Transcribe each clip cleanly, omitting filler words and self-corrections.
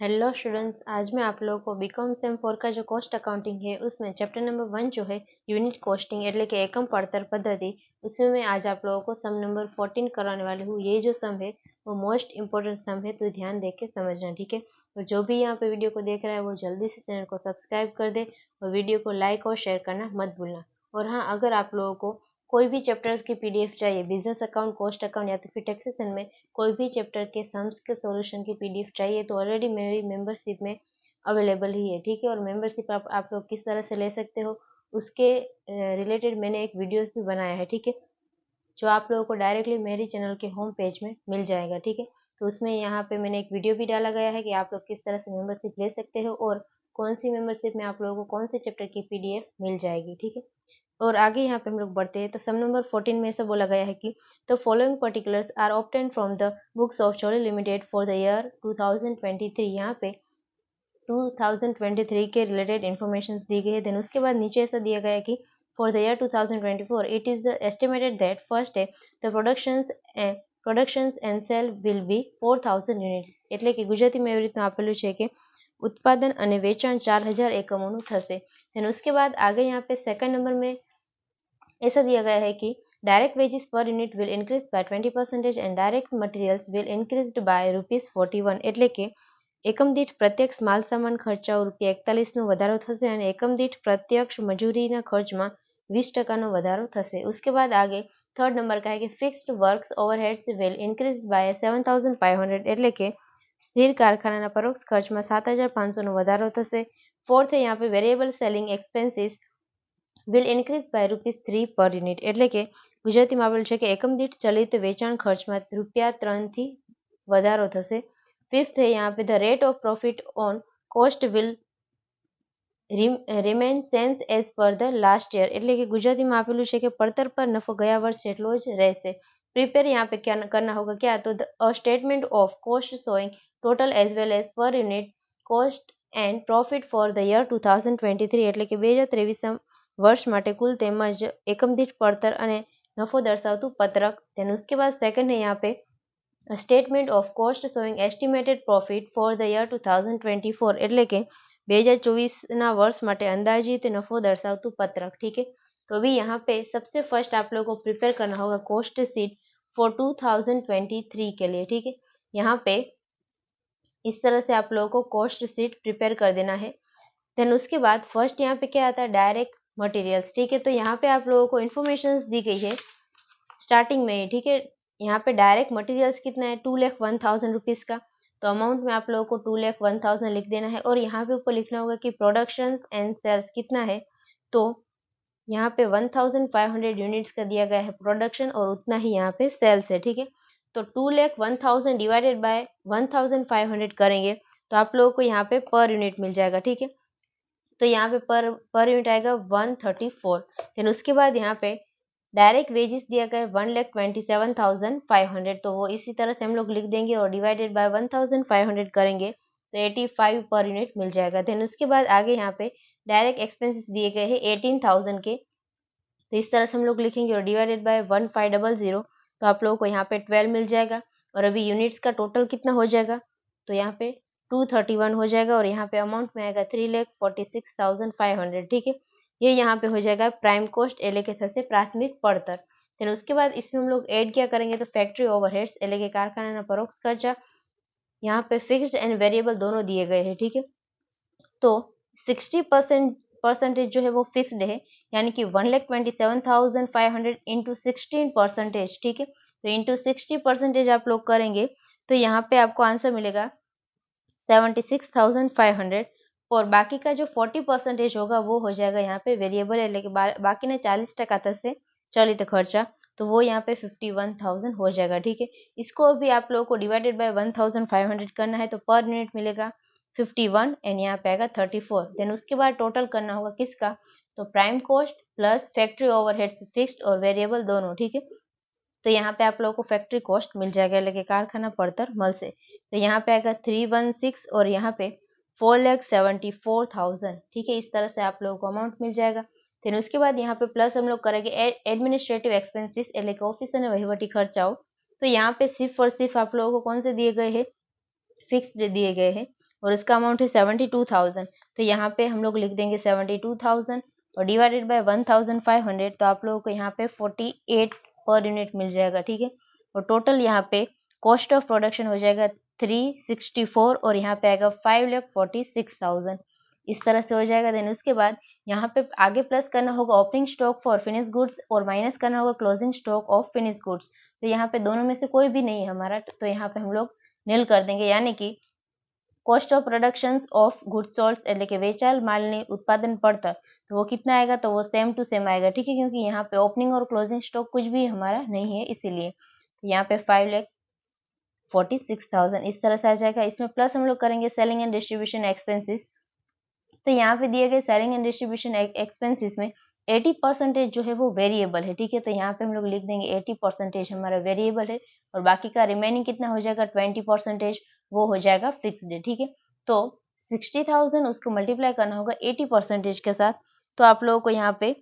Hello students, आज मैं आप लोगों को बीकॉम सेम 4 का जो कॉस्ट अकाउंटिंग है उसमें चैप्टर नंबर 1 जो है यूनिट कॉस्टिंग એટલે કે એકમ પડતર पद्धति, उसमें मैं आज आप लोगों को सम नंबर 14 कराने वाली हूँ। ये जो सम है वो मोस्ट इंपॉर्टेंट सम है, तो ध्यान देके समझना, ठीक है। और जो भी यहाँ पे वीडियो को देख रहा है वो जल्दी से चैनल को सब्सक्राइब कर दे और वीडियो को लाइक और शेयर करना मत भूलना। और हाँ, अगर आप लोगों को कोई भी चैप्टर्स की पीडीएफ चाहिए, बिजनेस अकाउंट, कॉस्ट अकाउंट या तो फिर टैक्सेशन में कोई भी चैप्टर के सम्स के सॉल्यूशन की पीडीएफ चाहिए तो ऑलरेडी मेरी मेंबरशिप में अवेलेबल ही है, ठीक है। और मेंबरशिप आप लोग किस तरह से ले सकते हो उसके रिलेटेड मैंने एक वीडियोस भी बनाया है, ठीक है, जो आप लोगों को डायरेक्टली मेरी चैनल के होम पेज में मिल जाएगा, ठीक है। तो उसमें यहाँ पे मैंने एक वीडियो भी डाला गया है कि आप लोग किस तरह से मेंबरशिप ले सकते हो और कौन सी मेंबरशिप में आप लोगों को कौन से चैप्टर की पीडीएफ मिल जाएगी, ठीक है। और आगे यहाँ पे हम लोग बढ़ते हैं तो सम नंबर 14 में ऐसा बोला गया है कि the following particulars are obtain from the books of Chole limited for the year 2023। यहाँ पे 2023 के रिलेटेड इन्फॉर्मेशन दी गई है। देन उसके बाद नीचे ऐसा दिया गया है कि for the year 2024 it is the estimated that first है the productions and sale will be 4000 units, એટલે કે ગુજરાતીમાં એવી રીતના આપેલું છે કે उत्पादन અને વેચાણ 4000 એકમોનું થશે। देन उसके बाद आगे यहाँ पे सेकंड नंबर में ऐसा दिया गया है कि direct wages per unit will increase by 20% and direct materials will increased by ₹41, એટલે કે એકમ દીઠ પ્રત્યક્ષ માલ સામાન ખર્ચાઓ ₹41નો વધારો થશે અને એકમ દીઠ પ્રત્યક્ષ મજૂરીના ખર્ચમાં 20%નો વધારો થશે। उसके बाद आगे थर्ड नंबर का है कि fixed works overheads will increase by 7500, એટલે કે સ્થિર કારખાનાના પરોક્ષ ખર્ચમાં 7500નો વધારો થશે। फोर्थ है यहाँ पे variable selling expenses will increase by ₹3 per unit, એટલે કે ગુજરાતીમાં આપેલું છે કે એકમ દીઠ ચલિત વેચાણ ખર્ચમાં ₹3 થી વધારો થશે। ફિફ્થ है यहाँ पे the rate of profit on cost will remain same as per the last year, એટલે કે ગુજરાતીમાં આપેલું છે કે પડતર પર નફો ગયા વર્ષ જેટલો જ રહેશે। प्रिपेयर यहाँ पे क्या करना होगा, क्या तो a statement of cost showing total as well as per unit cost and profit for the year 2023, એટલે કે 2023 वर्ष માટે कुल તેમજ એકમ દીઠ પડતર અને નફો દર્શાવતું પત્રક। देन उसके बाद सेकंड है यहाँ पे statement of cost showing estimated profit for the year 2024, એટલે કે 2024 वर्ष માટે અંદાજિત નફો દર્શાવતું પત્રક, ठीक है। तो अभी यहाँ पे सबसे फर्स्ट आप लोगों को प्रिपेयर करना होगा कॉस्ट शीट फॉर 2023 के लिए, ठीक है। यहाँ पे इस तरह से आप लोगों को कॉस्ट शीट प्रिपेयर कर देना है। देन उसके बाद फर्स्ट यहाँ पे क्या आता है, डायरेक्ट मटेरियल्स, ठीक है। तो यहाँ पे आप लोगों को इन्फॉर्मेशन दी गई है स्टार्टिंग में ही, ठीक है। यहाँ पे डायरेक्ट मटेरियल्स कितना है, 2,01,000 रुपीज़ का। तो अमाउंट में आप लोगों को 2,01,000 लिख देना है और यहाँ पे ऊपर लिखना होगा कि प्रोडक्शन एंड सेल्स कितना है। तो यहाँ पे 1,500 यूनिट्स का दिया गया है प्रोडक्शन और उतना ही यहाँ पे सेल्स है, ठीक है। तो 2,01,000 डिवाइडेड बाय 1,500 करेंगे तो आप लोगों को यहाँ पे पर यूनिट मिल जाएगा, ठीक है। तो यहाँ पे पर यूनिट आएगा 134। देन उसके बाद यहाँ पे डायरेक्ट वेजेस दिया गया है 1,27,500, तो वो इसी तरह से हम लोग लिख देंगे और डिवाइडेड बाय 1,500 करेंगे तो 85 पर यूनिट मिल जाएगा। देन उसके बाद आगे यहाँ पे डायरेक्ट एक्सपेंसेस दिए गए हैं 18,000 के, तो इस तरह से हम लोग लिखेंगे और डिवाइडेड बाय 1,500 तो आप लोगों को यहाँ पे 12 मिल जाएगा। और अभी यूनिट्स का टोटल कितना हो जाएगा, तो यहाँ पे 231 हो जाएगा और यहाँ पे अमाउंट में आएगा 3,46,500, ठीक है। ये यहाँ पे हो जाएगा प्राइम कोस्ट એટલે કે થશે પ્રાથમિક પડતર। देन उसके बाद इसमें हम लोग ऐड क्या करेंगे, तो फैक्ट्री ओवरहेड्स એટલે કે कारखाना परोक्ष खर्चा, यहाँ पे फिक्स्ड एंड वेरिएबल दोनों दिए गए हैं, ठीक है। तो 60% जो है वो फिक्स्ड है, यानी कि 1,27,500 इंटू 16%, ठीक है। तो इंटू 60% आप लोग करेंगे तो यहाँ पे आपको आंसर मिलेगा 76,500 और बाकी का जो 40% होगा वो हो जाएगा यहाँ पे वेरिएबल, એટલે કે બાકીના 40% થશે चलित खर्चा, तो वो यहाँ पे 51,000 हो जाएगा, ठीक है। इसको भी आप लोगों को डिवाइडेड बाय 1,500 करना है तो पर यूनिट मिलेगा 51 एंड यहाँ पे आएगा 34। देन उसके बाद टोटल करना होगा किसका, तो prime cost plus factory overheads fixed और वेरिएबल दोनों, ठीक है। तो यहाँ पे आप लोगों को फैक्ट्री कॉस्ट मिल जाएगा એટલે કે कारखाना પડતર મળશે। तो यहाँ पे आएगा 316 और यहाँ पे 4,74,000, ठीक है। इस तरह से आप लोगों को अमाउंट मिल जाएगा। फिर उसके बाद यहाँ पे प्लस हम लोग करेंगे एडमिनिस्ट्रेटिव एक्सपेंसेस એટલે કે ऑफिस અને વહીવટી ખર્ચાઓ। तो यहाँ पे सिर्फ और सिर्फ आप लोगों को कौन से दिए गए हैं, फिक्स्ड दिए गए हैं। और इसका अमाउंट है 72,000। तो यहाँ पे हम लोग लिख देंगे 72,000 और डिवाइडेड बाय 1,500, तो आप लोगों को यहाँ पे 48 पर यूनिट मिल जाएगा, ठीक है। और टोटल यहाँ पे कॉस्ट ऑफ प्रोडक्शन हो जाएगा 364 और यहाँ पे आएगा 5,46,000। इस तरह से हो जाएगा। देन उसके बाद यहाँ पे आगे प्लस करना होगा opening stock for finish goods और माइनस करना होगा closing stock of finish goods. तो यहाँ पे दोनों में से कोई भी नहीं है हमारा, तो यहाँ पे हम लोग नील कर देंगे, यानी कि cost of productions of good sold એટલે કે વેચાયેલ માલની उत्पादन પડતર, तो वो कितना आएगा, तो वो सेम टू सेम आएगा, ठीक है, क्योंकि यहाँ पे ओपनिंग और क्लोजिंग स्टॉक कुछ भी हमारा नहीं है, इसीलिए तो यहाँ पे 5,46,000 इस तरह से आ जाएगा। इसमें प्लस हम लोग करेंगे सेलिंग एंड डिस्ट्रीब्यूशन एक्सपेंसेस। तो यहाँ पे दिए गए सेलिंग एंड डिस्ट्रीब्यूशन एक्सपेंसेस में 80% जो है वो वेरिएबल है, ठीक है। तो यहाँ पे हम लोग लिख देंगे 80% हमारा वेरिएबल है और बाकी का रिमेनिंग कितना हो जाएगा 20% वो हो जाएगा फिक्स्ड, ठीक है। तो 60,000 उसको मल्टीप्लाई करना होगा 80% के साथ, तो आप लोगों को यहाँ पे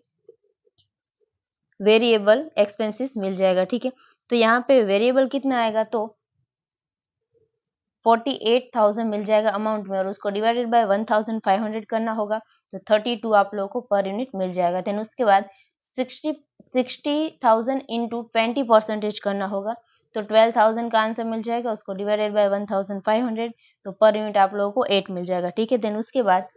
वेरिएबल एक्सपेंसेस मिल जाएगा, ठीक है। तो यहाँ पे वेरिएबल कितना आएगा, तो 48,000 मिल जाएगा अमाउंट में और उसको डिवाइडेड बाय 1,500 करना होगा, तो 32 आप लोगों को पर यूनिट मिल जाएगा। देन उसके बाद 60,000 इंटू 20% करना होगा, तो 12,000 का आंसर मिल जाएगा, उसको डिवाइडेड बाय 1,500, तो पर यूनिट आप लोगों को 8 मिल जाएगा, ठीक है। देन उसके बाद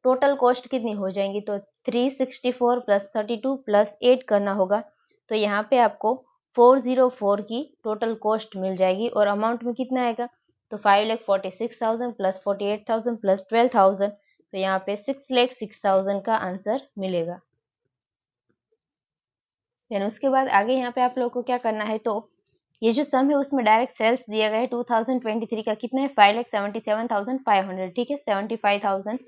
टोटल कॉस्ट कितनी हो जाएंगी, तो 364 प्लस 32 प्लस 8 करना होगा, तो यहाँ पे आपको 404 की टोटल कॉस्ट मिल जाएगी और अमाउंट में कितना आएगा, तो 5,46,000 प्लस 48,000 प्लस 12,000, तो यहाँ पे 6,06,000 का आंसर मिलेगा। देन उसके बाद आगे यहाँ पे आप लोगों को क्या करना है, तो ये जो सम है उसमें डायरेक्ट सेल्स दिया गया है 2023 का कितना है 5,77,500, ठीक है, 75,000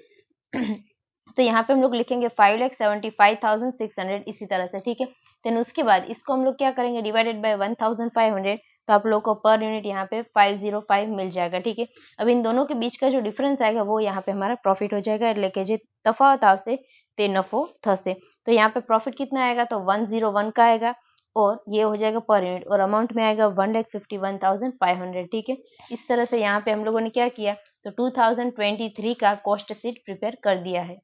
तो यहाँ पे हम लोग लिखेंगे 5,75,600 इसी तरह से, ठीक है। देन उसके बाद इसको हम लोग क्या करेंगे डिवाइडेड बाय 1,500, तो आप लोग को पर यूनिट यहाँ पे 505 मिल जाएगा, ठीक है। अब इन दोनों के बीच का जो डिफरेंस आएगा वो यहाँ पे हमारा प्रॉफिट हो जाएगा, એટલે કે જે તફાવત આવશે તે નફો થશે। तो यहाँ पे प्रॉफिट कितना आएगा, तो 101 का आएगा और ये हो जाएगा पर यूनिट और अमाउंट में आएगा 1,51,500, ठीक है। इस तरह से यहाँ पे हम लोगों ने क्या किया, तो 2023 का कॉस्ट शीट प्रिपेयर कर दिया है।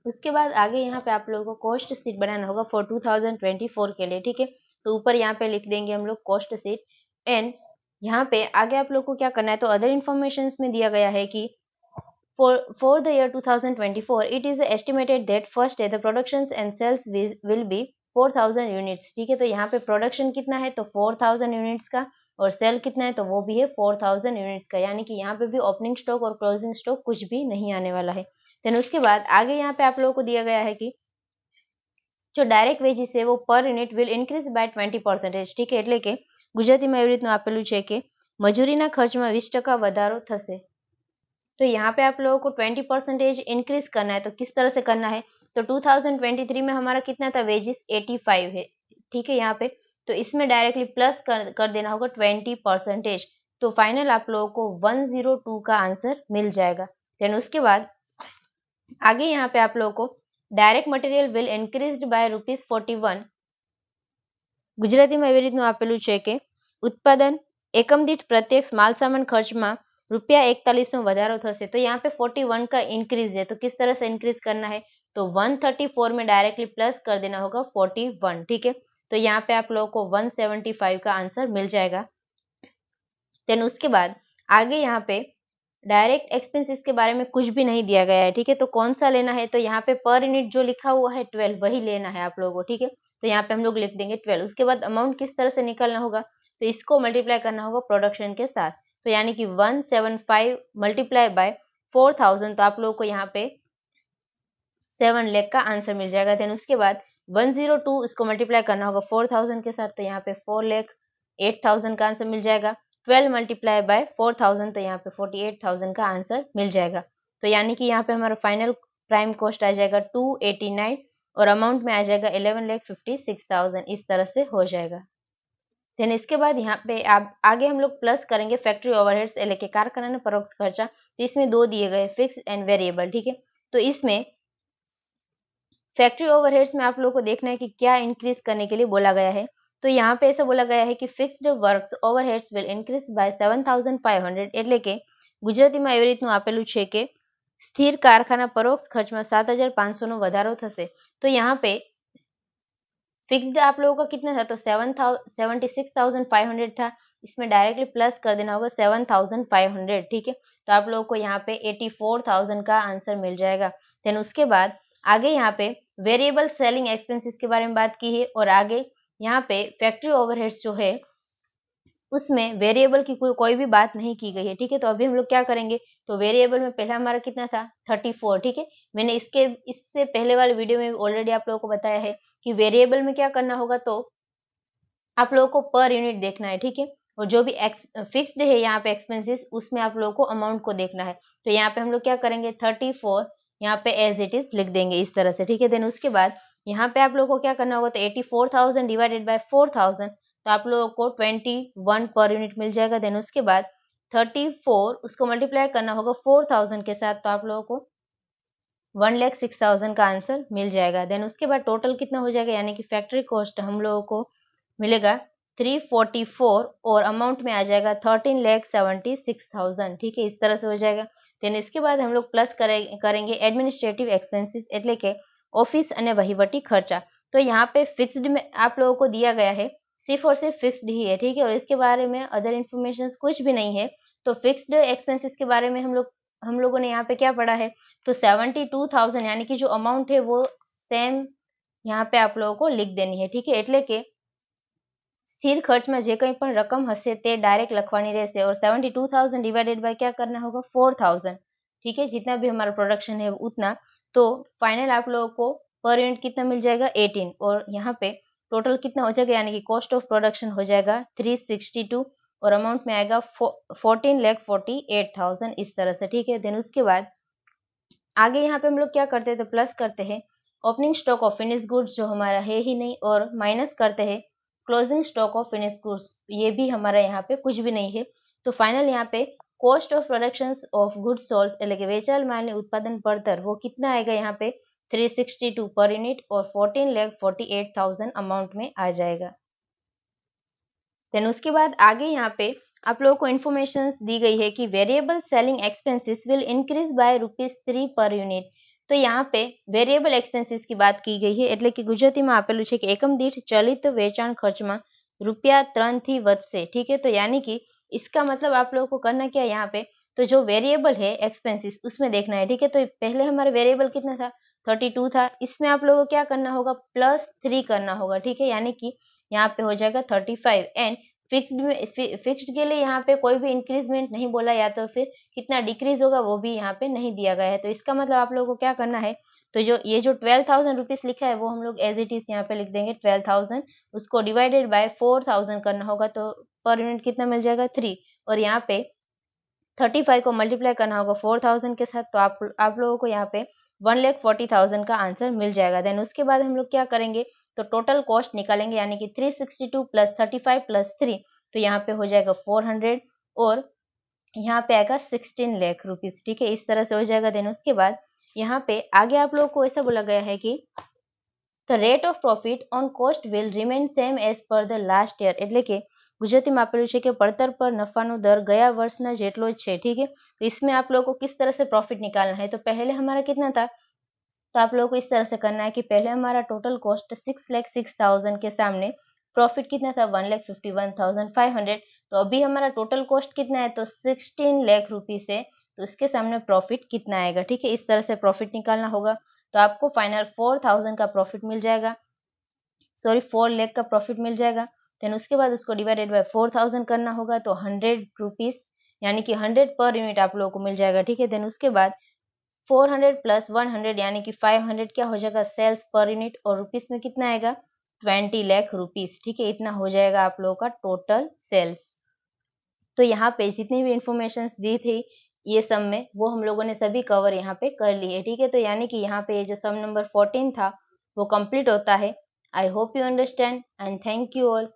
उसके बाद आगे यहाँ पे आप लोगों को कॉस्ट शीट बनाना होगा फॉर 2024 के लिए, ठीक है। तो ऊपर यहाँ पे लिख देंगे हम लोग कॉस्ट शीट एंड यहाँ पे आगे आप लोग को क्या करना है, तो अदर इन्फॉर्मेशन में दिया गया है कि for the year 2024 it is estimated that first day the productions and sales will be 4,000 units, ठीक है। तो यहाँ पे प्रोडक्शन कितना है, तो 4,000 यूनिट्स का और सेल कितना है, तो वो भी है 4,000 यूनिट्स का, यानी कि यहाँ पे भी ओपनिंग स्टॉक और क्लोजिंग स्टॉक कुछ भी नहीं आने वाला है। देन उसके बाद आगे यहाँ पे आप लोगों को दिया गया है कि जो डायरेक्ट वेजिस है वो पर યુનિટ વિલ ઇન્ક્રીઝ બાય 20%, ठीक है। એટલે કે ગુજરાતીમાં એવી રીતનું આપેલું છે કે મજૂરીના ખર્ચમાં 20% વધારો થશે। तो यहाँ पे आप लोगों को 20% इंक्रीज करना है, तो किस तरह से करना है, तो 2023 में हमारा कितना था वेजिस 85 है, ठीक है। यहाँ पे तो इसमें डायरेक्टली प्लस कर देना होगा 20%, तो फाइनल आप लोगों को 102 का आंसर मिल जाएगा। देन उसके बाद आगे यहाँ पे आप लोगों को direct material will increased by ₹41 ગુજરાતીમાં એવી રીતનું આપેલું છે કે ઉત્પાદન એકમ દીઠ પ્રત્યક્ષ માલ સામાન ખર્ચમાં ₹41 નો વધારો થશે। तो यहाँ पे 41 का इंक्रीज है, तो किस तरह से इंक्रीज करना है, तो 134 में डायरेक्टली प्लस कर देना होगा 41, ठीक है। तो यहाँ पे आप लोगों को 175 का आंसर मिल जाएगा। देन उसके बाद आगे यहाँ पे डायरेक्ट एक्सपेंसेस के बारे में कुछ भी नहीं दिया गया है, ठीक है। तो कौन सा लेना है, तो यहाँ पे पर यूनिट जो लिखा हुआ है 12 वही लेना है आप लोगों को, ठीक है। तो यहाँ पे हम लोग लिख देंगे 12। उसके बाद अमाउंट किस तरह से निकलना होगा, तो इसको मल्टीप्लाई करना होगा प्रोडक्शन के साथ, तो यानी कि 175 मल्टीप्लाई बाय 4,000, तो आप लोगों को यहाँ पे 7 लाख का आंसर मिल जाएगा। देन उसके बाद 102 इसको मल्टीप्लाई करना होगा 4,000 के साथ, तो यहाँ पे 4,08,000 का आंसर मिल जाएगा। 12 मल्टीप्लाई बाय 4,000, तो यहाँ पे 48,000 का आंसर मिल जाएगा। तो यानी कि यहाँ पे हमारा फाइनल प्राइम कॉस्ट आ जाएगा 289 और अमाउंट में आ जाएगा 11,56,000, इस तरह से हो जाएगा। देन इसके बाद यहाँ पे आप आगे हम लोग प्लस करेंगे फैक्ट्री ओवरहेड्स એટલે કે कारखाना परोक्ष खर्चा, तो इसमें दो दिए गए फिक्स एंड वेरिएबल, ठीक है। तो इसमें फैक्ट्री ओवरहेड्स में आप लोगों को देखना है कि क्या इंक्रीज करने के लिए बोला गया है। तो यहाँ पे ऐसा बोला गया है कि fixed works overheads will increase by 7,500 એટલે કે ગુજરાતીમાં એવી રીતનું આપેલું છે કે स्थिर कारखाना परोक्ष खर्च में 7,500 વધારો થશે। तो यहाँ पे फिक्स्ड आप लोगों का कितना था, तो 76,500 था, इसमें डायरेक्टली प्लस कर देना होगा 7,500, ठीक है। तो आप लोगों को यहाँ पे 84,000 का आंसर मिल जाएगा। देन उसके बाद आगे यहाँ पे वेरिएबल सेलिंग एक्सपेंसेस के बारे में बात की है, और आगे यहाँ पे फैक्ट्री ओवरहेड्स जो है उसमें वेरिएबल की कोई भी बात नहीं की गई है, ठीक है। तो अभी हम लोग क्या करेंगे, तो वेरिएबल में पहला हमारा कितना था 34, ठीक है। मैंने इससे पहले वाले वीडियो में ऑलरेडी आप लोगों को बताया है कि वेरिएबल में क्या करना होगा, तो आप लोगों को पर यूनिट देखना है, ठीक है। और जो भी फिक्स्ड है यहाँ पे एक्सपेंसेस, उसमें आप लोगों को अमाउंट को देखना है। तो यहाँ पे हम लोग क्या करेंगे, 34 यहाँ पे एज इट इज लिख देंगे इस तरह से, ठीक है। देन उसके बाद यहाँ पे आप लोगों को क्या करना होगा, तो 84,000 डिवाइडेड बाय 4,000, तो आप लोगों को 21 पर यूनिट मिल जाएगा। देन उसके बाद 34 उसको मल्टीप्लाई करना होगा 4,000 के साथ, तो आप लोगों को 1,06,000 का आंसर मिल जाएगा। देन उसके बाद टोटल कितना हो जाएगा, यानी कि फैक्ट्री कॉस्ट हम लोगों को मिलेगा 344, और अमाउंट में आ जाएगा 13,76,000, ठीक है। इस तरह से हो जाएगा। देन इसके बाद हम लोग प्लस करेंगे एडमिनिस्ट्रेटिव एक्सपेंसेस, એટલે કે ऑफिस અને वहीवटी खर्चा। तो यहाँ पे फिक्स्ड में आप लोगों को दिया गया है, सिर्फ और सिर्फ फिक्स्ड ही है, ठीक है। और इसके बारे में अदर इन्फॉर्मेशन कुछ भी नहीं है। तो फिक्स्ड एक्सपेंसेस के बारे में हम लोगों ने यहाँ पे क्या पढ़ा है, तो 72,000 यानी कि जो अमाउंट है वो सेम यहाँ पे आप लोगों को लिख देनी है, ठीक है। એટલે કે स्थिर खर्च में जे कई पण रकम हसे ते डायरेक्ट लखवानी रहશે, और 72,000 डिवाइडेड बाय क्या करना होगा 4,000, ठीक है। जितना भी हमारा प्रोडक्शन है उतना, तो फाइनल आप लोगों को पर यूनिट कितना मिल जाएगा 18, और यहाँ पे टोटल कितना हो जाएगा, यानी कि कॉस्ट ऑफ प्रोडक्शन हो जाएगा 362, और अमाउंट में आएगा 14,48,000 इस तरह से, ठीक है। देन उसके बाद आगे यहाँ पे हम लोग क्या करते हैं, तो प्लस करते हैं opening stock of finish goods जो हमारा है ही नहीं, और माइनस करते हैं closing stock of finish goods, ये भी हमारा यहाँ पे कुछ भी नहीं है। तो फाइनल यहाँ पे cost of production of goods sold એટલે કે વેચાયેલ માલની ઉત્પાદન પડતર वो कितना आएगा यहाँ पे 362 पर यूनिट, और 14,48,000 अमाउंट में आ जाएगा। देन उसके बाद आगे यहाँ पे आप लोगों को इन्फॉर्मेशन दी गई है कि variable selling expenses will increase by ₹3 per unit. तो यहाँ पे वेरिएबल एक्सपेंसेस की बात की गई है, એટલે કે ગુજરાતીમાં આપેલું છે કે એકમ દીઠ ચલિત વેચાણ ખર્ચમાં ₹3 થી વધશે, ठीक है। तो यानी कि इसका मतलब आप लोगों को करना क्या है यहाँ पे, तो जो वेरिएबल है एक्सपेंसेस उसमें देखना है, ठीक है। तो पहले हमारा वेरिएबल कितना था 32 था, इसमें आप लोगों को क्या करना होगा +3 करना होगा, ठीक है। यानी कि यहाँ पे हो जाएगा 35, एंड फिक्स्ड के लिए यहाँ पे कोई भी इंक्रीजमेंट नहीं बोला, या तो फिर कितना डिक्रीज होगा वो भी यहाँ पे नहीं दिया गया है। तो इसका मतलब आप लोगों को क्या करना है, तो जो ये जो 12,000 रुपीज लिखा है वो हम लोग एज इट इज यहाँ पे लिख देंगे 12,000, उसको डिवाइडेड बाय 4,000 करना होगा, तो पर यूनिट कितना मिल जाएगा 3, और यहाँ पे 35 को मल्टीप्लाई करना होगा 4,000 के साथ, तो आप लोगों को यहाँ पे 1,40,000 का आंसर मिल जाएगा। देन उसके बाद हम लोग क्या करेंगे, तो टोटल कॉस्ट निकालेंगे, यानी कि 362 + 35 + 3, तो यहाँ पे हो जाएगा 400, और यहाँ पे आएगा 16 लाख रुपीज, ठीक है। इस तरह से हो जाएगा। देन उसके बाद यहाँ पे आगे आप लोगों को ऐसा बोला गया है कि the rate of profit on cost will remain same as per the last year, એટલે કે ગુજરાતીમાં આપેલું છે કે પડતર પર નફાનો દર ગયા વર્ષના જેટલો જ છે, ठीक है। तो इसमें आप लोगों को किस तरह से प्रॉफिट निकालना है, तो पहले हमारा कितना था, तो आप लोगों को इस तरह से करना है कि पहले हमारा टोटल कॉस्ट 6,06,000 के सामने प्रॉफिट कितना था 1,51,500, तो अभी हमारा टोटल कॉस्ट कितना है, तो 16 लाख रुपीज है, तो इसके सामने प्रॉफिट कितना आएगा, ठीक है। इस तरह से प्रॉफिट निकालना होगा, तो आपको फाइनल 4,000 का प्रॉफिट मिल जाएगा, सॉरी 4 लाख का प्रॉफिट मिल जाएगा। देन उसके बाद उसको डिवाइडेड बाय 4,000 करना होगा, तो 100 रुपीज यानी कि 100 पर यूनिट आप लोगों को मिल जाएगा, ठीक है। देन उसके बाद 400 + 100 यानी कि 500 क्या हो जाएगा सेल्स पर यूनिट, और रुपीस में कितना आएगा 20 लाख रुपीस, ठीक है। इतना हो जाएगा आप लोगों का टोटल सेल्स। तो यहाँ पे जितनी भी इंफॉर्मेशन दी थी ये सम में, वो हम लोगों ने सभी कवर यहाँ पे कर ली है, ठीक है। तो यानी कि यहाँ पे ये जो सम नंबर 14 था वो कंप्लीट होता है। I hope you understand, and thank you all.